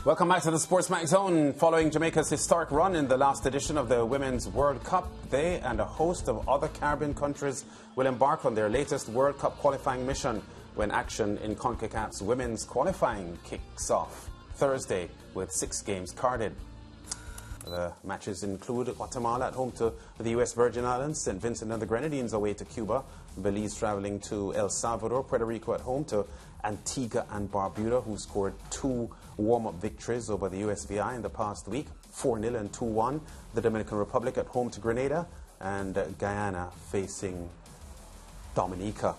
Welcome back to the SportsMax Zone. Following Jamaica's historic run in the last edition of the Women's World Cup, they and a host of other Caribbean countries will embark on their latest World Cup qualifying mission when action in CONCACAF's women's qualifying kicks off Thursday with 6 games carded. The matches include Guatemala at home to the U.S. Virgin Islands, St. Vincent and the Grenadines away to Cuba, Belize traveling to El Salvador, Puerto Rico at home to Antigua and Barbuda, who scored 2 warm-up victories over the USVI in the past week, 4-0 and 2-1. The Dominican Republic at home to Grenada, and Guyana facing Dominica.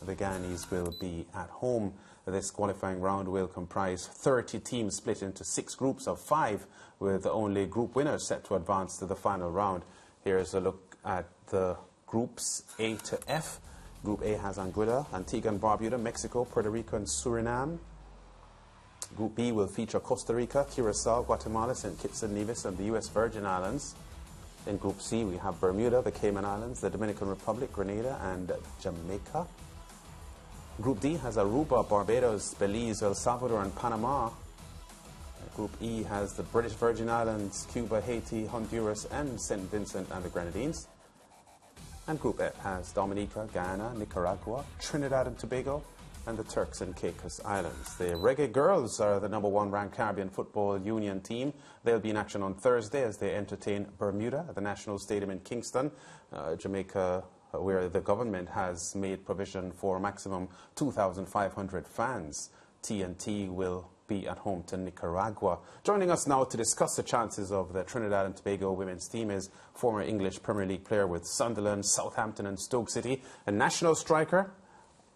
The Guyanese will be at home. This qualifying round will comprise 30 teams split into 6 groups of 5, with only group winners set to advance to the final round. Here's a look at the groups A to F. Group A has Anguilla, Antigua and Barbuda, Mexico, Puerto Rico and Suriname. Group B will feature Costa Rica, Curacao, Guatemala, St. Kitts and Nevis and the U.S. Virgin Islands. In Group C we have Bermuda, the Cayman Islands, the Dominican Republic, Grenada and Jamaica. Group D has Aruba, Barbados, Belize, El Salvador and Panama. Group E has the British Virgin Islands, Cuba, Haiti, Honduras and St. Vincent and the Grenadines. And Group F has Dominica, Guyana, Nicaragua, Trinidad and Tobago and the Turks and Caicos Islands. The Reggae Girls are the #1 ranked Caribbean Football Union team. They'll be in action on Thursday as they entertain Bermuda at the National Stadium in Kingston, Jamaica, where the government has made provision for a maximum 2,500 fans. T&T will be at home to Nicaragua. Joining us now to discuss the chances of the Trinidad and Tobago women's team is former English Premier League player with Sunderland, Southampton and Stoke City, a national striker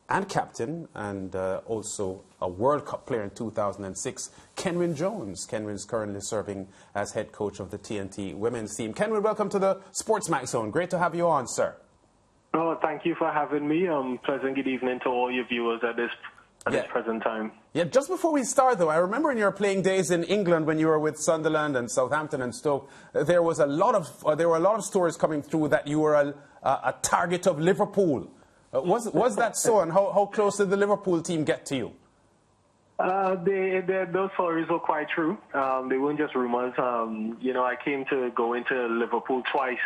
and captain, and also a World Cup player in 2006, Kenwyne Jones. Kenwyne's currently serving as head coach of the T&T women's team. Kenwyne, welcome to the SportsMax Zone. Great to have you on, sir. Oh, thank you for having me. Pleasant good evening to all your viewers at this present time. Yeah, just before we start, though, I remember in your playing days in England when you were with Sunderland and Southampton and Stoke, there were a lot of stories coming through that you were a target of Liverpool. Was that so, and how close did the Liverpool team get to you? Those stories were quite true. They weren't just rumors. I came to go into Liverpool twice.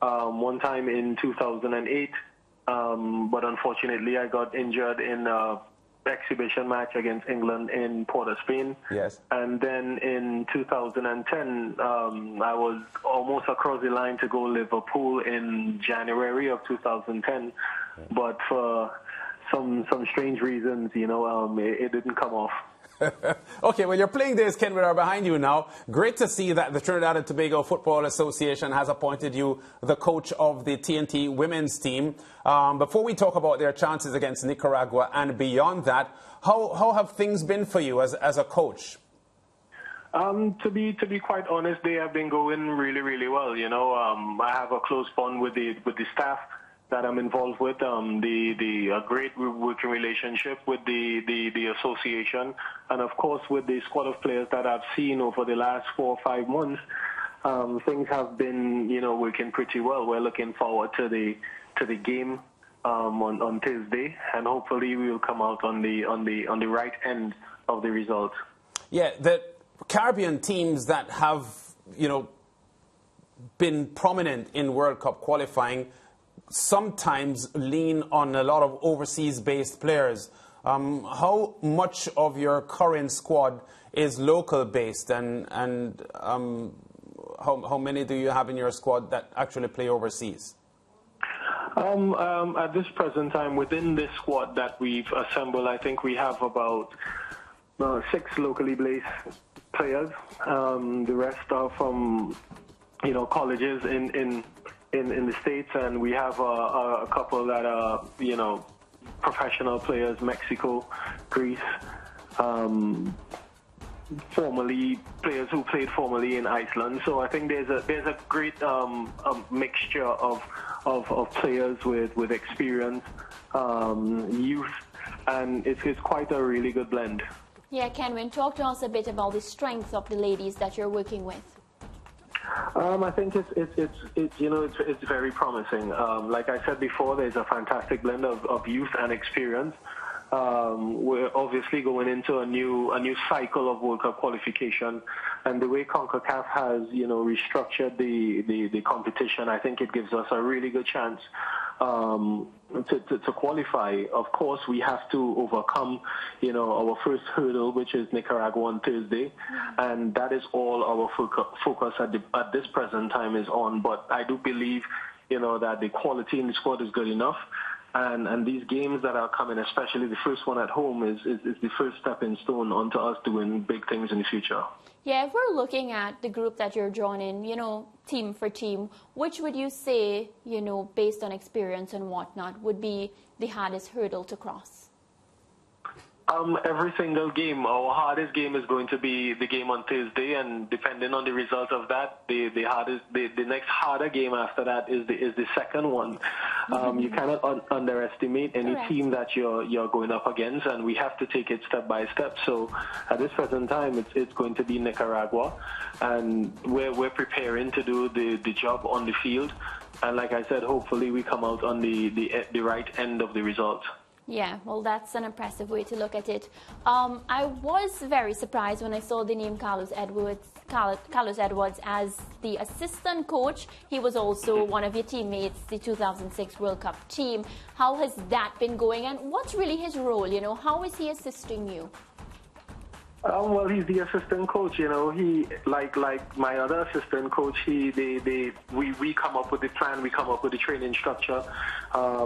One time in 2008, but unfortunately I got injured in an exhibition match against England in Port of Spain. Yes. And then in 2010, I was almost across the line to go Liverpool in January of 2010, but for some strange reasons, it didn't come off. Okay, well, your playing days, Kenwyne, are behind you now. Great to see that the Trinidad and Tobago Football Association has appointed you the coach of the T&T women's team. Before we talk about their chances against Nicaragua and beyond that, how have things been for you as a coach? To be quite honest, they have been going really, really well. I have a close bond with the staff that I'm involved with, a great working relationship with the association, and of course with the squad of players that I've seen over the last 4 or 5 months. Things have been, working pretty well. We're looking forward to the game on Thursday, and hopefully we will come out on the right end of the result. Yeah, the Caribbean teams that have been prominent in World Cup qualifying sometimes lean on a lot of overseas-based players. How much of your current squad is local-based, and how many do you have in your squad that actually play overseas? At this present time, within this squad that we've assembled, I think we have about 6 locally based players. The rest are from colleges in the States, and we have a couple that are, professional players, Mexico, Greece, formerly players who played formerly in Iceland. So I think there's a great mixture of players with experience, youth, and it's quite a really good blend. Yeah, Kenwyne, talk to us a bit about the strength of the ladies that you're working with. I think it's very promising. Like I said before, there's a fantastic blend of youth and experience. We're obviously going into a new cycle of World Cup qualification, and the way CONCACAF has, restructured the competition, I think it gives us a really good chance to qualify. Of course, we have to overcome, our first hurdle, which is Nicaragua on Thursday, and that is all our focus at this present time is on. But I do believe, that the quality in the squad is good enough. And these games that are coming, especially the first one at home, is the first stepping stone onto us doing big things in the future. Yeah, if we're looking at the group that you're drawn in, team for team, which would you say, based on experience and whatnot, would be the hardest hurdle to cross? Every single game. Our hardest game is going to be the game on Thursday, and depending on the result of that, the next harder game after that is the second one. You cannot underestimate any team that you're going up against, and we have to take it step by step. So at this present time, it's going to be Nicaragua, and we're preparing to do the job on the field. And like I said, hopefully we come out on the right end of the result. Yeah, well, that's an impressive way to look at it. I was very surprised when I saw the name Carlos Edwards as the assistant coach. He was also one of your teammates, the 2006 World Cup team. How has that been going, and what's really his role? How is he assisting you? Well, he's the assistant coach. He like my other assistant coach. We come up with the plan. We come up with the training structure.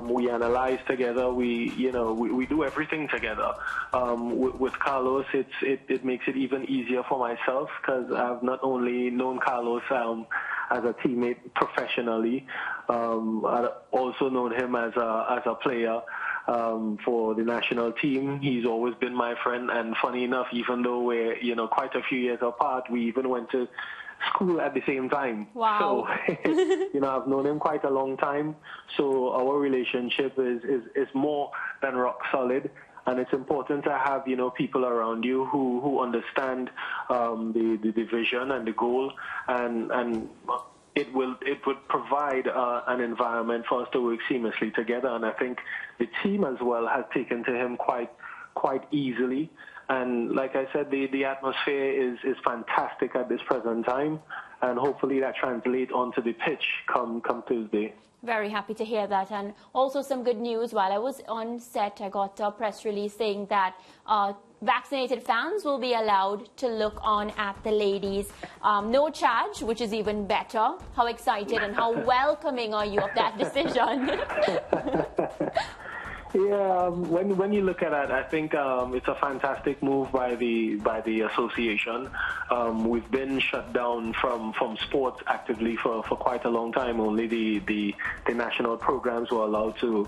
We analyze together. We do everything together. With Carlos, it makes it even easier for myself because I've not only known Carlos as a teammate professionally, I've also known him as a player. For the national team, he's always been my friend, and funny enough, even though we're quite a few years apart, we even went to school at the same time. Wow. So I've known him quite a long time, so our relationship is more than rock solid. And it's important to have people around you who understand the vision and the goal, and it would provide an environment for us to work seamlessly together. And I think the team as well has taken to him quite easily. And like I said, the atmosphere is fantastic at this present time, and hopefully that translates onto the pitch come Tuesday. Very happy to hear that. And also some good news. While I was on set, I got a press release saying that vaccinated fans will be allowed to look on at the ladies. No charge, which is even better. How excited and how welcoming are you of that decision? Yeah, when you look at it, I think it's a fantastic move by the association. We've been shut down from sports actively for quite a long time. Only the national programs were allowed to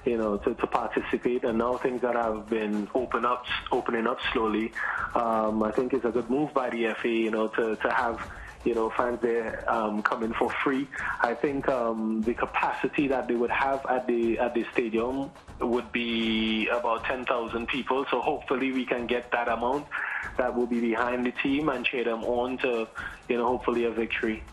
participate, and now things that have been opening up slowly. I think it's a good move by the FA, to have fans there coming for free. I think the capacity that they would have at the stadium would be about 10,000 people. So hopefully we can get that amount that will be behind the team and cheer them on to, hopefully a victory.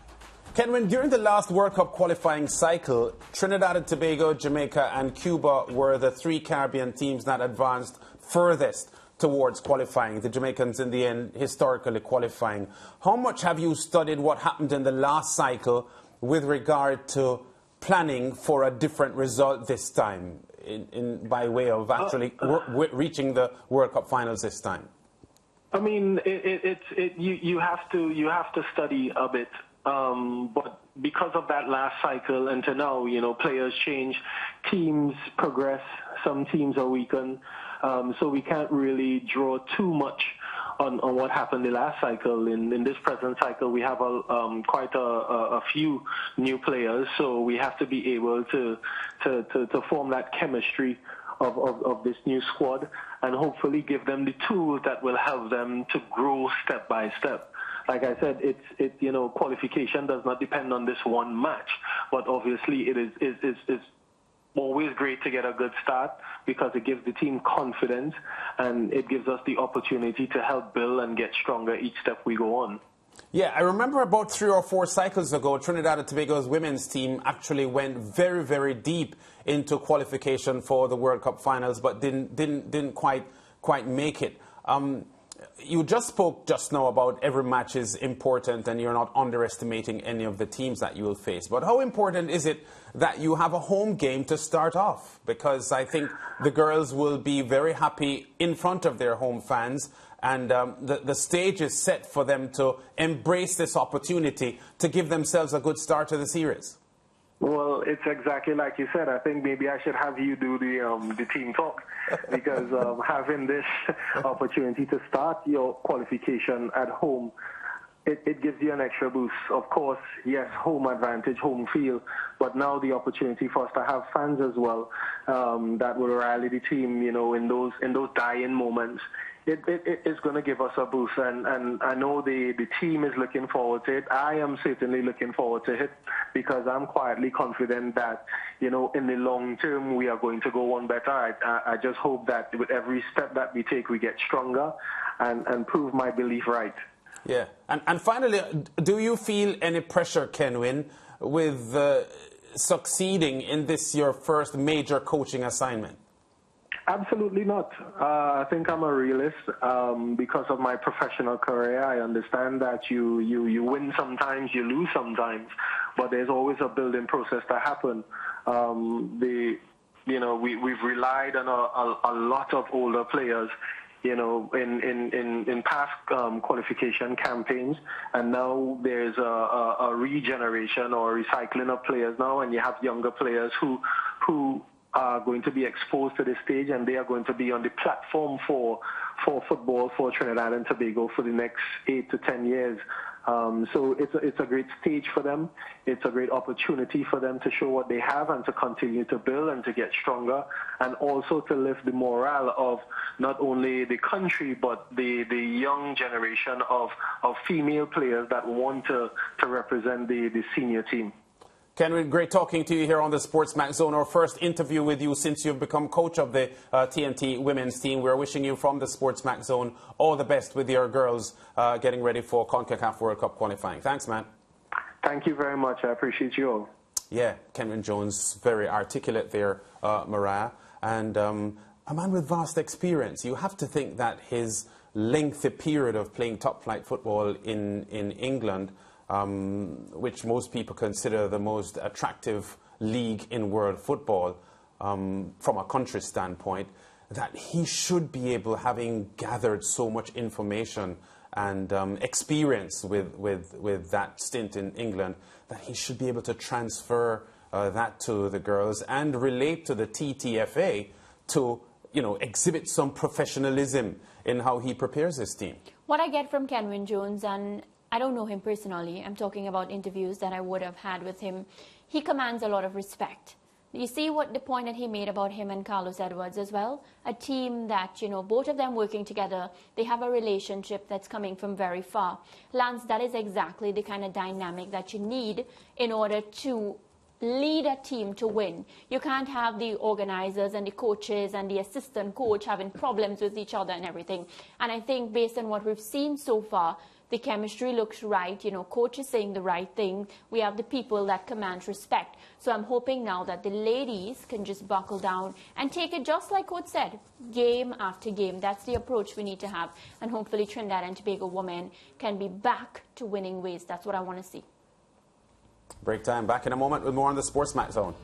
Kenwyne, during the last World Cup qualifying cycle, Trinidad and Tobago, Jamaica and Cuba were the three Caribbean teams that advanced furthest towards qualifying, the Jamaicans in the end historically qualifying. How much have you studied what happened in the last cycle with regard to planning for a different result this time, by way of actually reaching the World Cup finals this time? I mean, you have to study a bit, but because of that last cycle and to now, players change, teams progress, some teams are weakened. So we can't really draw too much on what happened the last cycle. In this present cycle, we have quite a few new players, so we have to be able to form that chemistry of this new squad and hopefully give them the tools that will help them to grow step by step. Like I said, qualification does not depend on this one match, but obviously it is always great to get a good start because it gives the team confidence and it gives us the opportunity to help build and get stronger each step we go on. Yeah, I remember about 3 or 4 cycles ago, Trinidad and Tobago's women's team actually went very, very deep into qualification for the World Cup finals, but didn't quite make it. You just spoke just now about every match is important and you're not underestimating any of the teams that you will face. But how important is it that you have a home game to start off? Because I think the girls will be very happy in front of their home fans, and the stage is set for them to embrace this opportunity to give themselves a good start to the series. Well, it's exactly like you said. I think maybe I should have you do the team talk, because having this opportunity to start your qualification at home, it gives you an extra boost. Of course, yes, home advantage, home field, but now the opportunity for us to have fans as well that will rally the team, you know, in those dying moments. It's going to give us a boost, and I know the team is looking forward to it. I am certainly looking forward to it, because I'm quietly confident that, you know, in the long term we are going to go one better. I just hope that with every step that we take we get stronger and prove my belief right. Yeah, and finally, do you feel any pressure, Kenwyne, with succeeding in this your first major coaching assignment? Absolutely not. I think I'm a realist. Because of my professional career, I understand that you win sometimes, you lose sometimes, but there's always a building process to happen. We've relied on a lot of older players, you know, in past qualification campaigns, and now there's a regeneration or recycling of players now, and you have younger players who are going to be exposed to this stage, and they are going to be on the platform for football for Trinidad and Tobago for the next 8 to 10 years. So it's a great stage for them. It's a great opportunity for them to show what they have and to continue to build and to get stronger, and also to lift the morale of not only the country but the young generation of female players that want to represent the senior team. Kenwyne, great talking to you here on the SportsMax Zone. Our first interview with you since you've become coach of the T&T women's team. We're wishing you from the SportsMax Zone all the best with your girls getting ready for CONCACAF World Cup qualifying. Thanks, man. Thank you very much. I appreciate you all. Yeah, Kenwyne Jones, very articulate there, Mariah, and a man with vast experience. You have to think that his lengthy period of playing top-flight football in England, which most people consider the most attractive league in world football from a country standpoint, that he should be able, having gathered so much information and experience with that stint in England, that he should be able to transfer that to the girls and relate to the TTFA to, you know, exhibit some professionalism in how he prepares his team. What I get from Kenwyne Jones, and I don't know him personally, I'm talking about interviews that I would have had with him, he commands a lot of respect. You see what the point that he made about him and Carlos Edwards as well? A team that, you know, both of them working together, they have a relationship that's coming from very far. Lance, that is exactly the kind of dynamic that you need in order to lead a team to win. You can't have the organizers and the coaches and the assistant coach having problems with each other and everything. And I think based on what we've seen so far, the chemistry looks right. You know, coach is saying the right thing. We have the people that command respect. So I'm hoping now that the ladies can just buckle down and take it just like coach said, game after game. That's the approach we need to have. And hopefully Trinidad and Tobago women can be back to winning ways. That's what I want to see. Break time. Back in a moment with more on the SportsMax Zone.